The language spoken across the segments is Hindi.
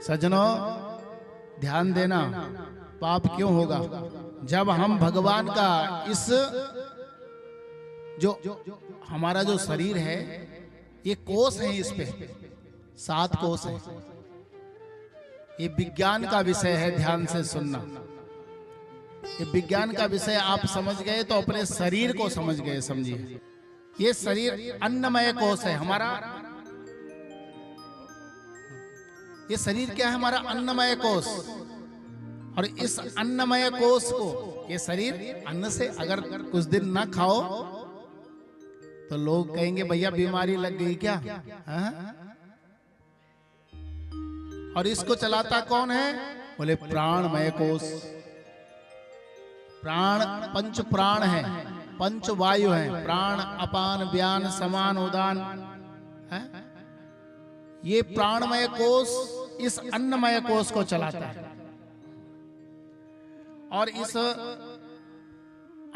सज्जनों ध्यान देना, पाप क्यों होगा? जब हम भगवान का इस जो हमारा जो शरीर है, ये कोष है, इस पे 7 कोष है। ये विज्ञान का विषय है, ध्यान से सुनना। ये विज्ञान का विषय आप समझ गए तो अपने शरीर को समझ गए, समझिए। ये शरीर अन्नमय कोष है हमारा। ये शरीर क्या है? हमारा अन्नमय कोष। और इस अन्नमय कोष को, ये शरीर अन्न से अगर कुछ दिन ना खाओ तो लोग कहेंगे भैया बीमारी लग गई क्या? और इसको चलाता कौन है? बोले प्राणमय कोष। प्राण, पंच प्राण है, पंच वायु है, प्राण अपान व्यान समान उदान है। ये प्राणमय कोष इस अन्नमय कोष को चलाता है। और इस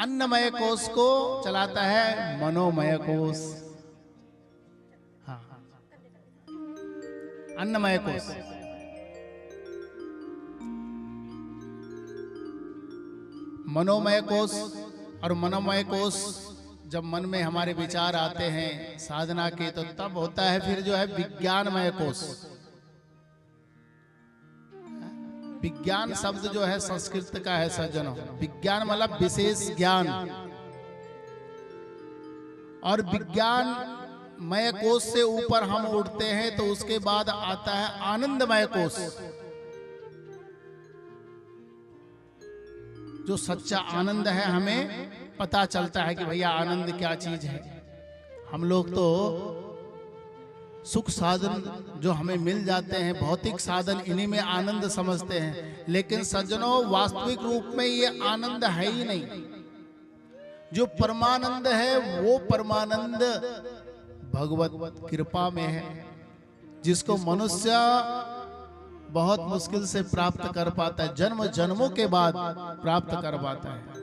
अन्नमय कोष को चलाता है मनोमय कोष। हाँ, अन्नमय कोष। मनोमय कोष और मनोमय कोष जब मन में हमारे विचार आते हैं साधना के, तो तब होता है फिर जो है विज्ञानमय कोष। विज्ञान शब्द जो है संस्कृत का है सज्जनों। विज्ञान मतलब विशेष ज्ञान। और विज्ञानमय कोष से ऊपर हम उठते हैं तो उसके बाद आता है आनंदमय कोष। जो सच्चा आनंद है, हमें पता चलता है कि भैया आनंद क्या चीज है। हम लोग तो सुख साधन जो हमें मिल जाते हैं, भौतिक साधन, इन्हीं में आनंद समझते हैं। लेकिन सज्जनों वास्तविक रूप में ये आनंद है ही नहीं। जो परमानंद है वो परमानंद भगवत कृपा में है, जिसको मनुष्य बहुत मुश्किल से प्राप्त कर पाता है, जन्म जन्मों के बाद प्राप्त कर पाता है।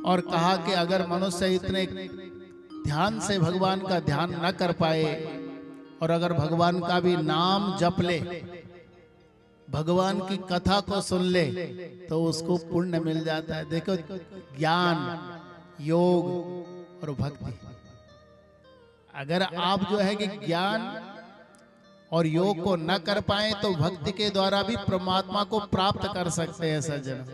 और कहा कि अगर मनुष्य इतने ध्यान से भगवान का ध्यान न कर पाए और अगर भगवान का भी नाम जप ले, भगवान की कथा को सुन ले, तो उसको पुण्य मिल जाता है। देखो, ज्ञान, योग और भक्ति। अगर आप जो है कि ज्ञान और योग को न कर पाए तो भक्ति के द्वारा भी परमात्मा को प्राप्त कर सकते हैं सज्जन।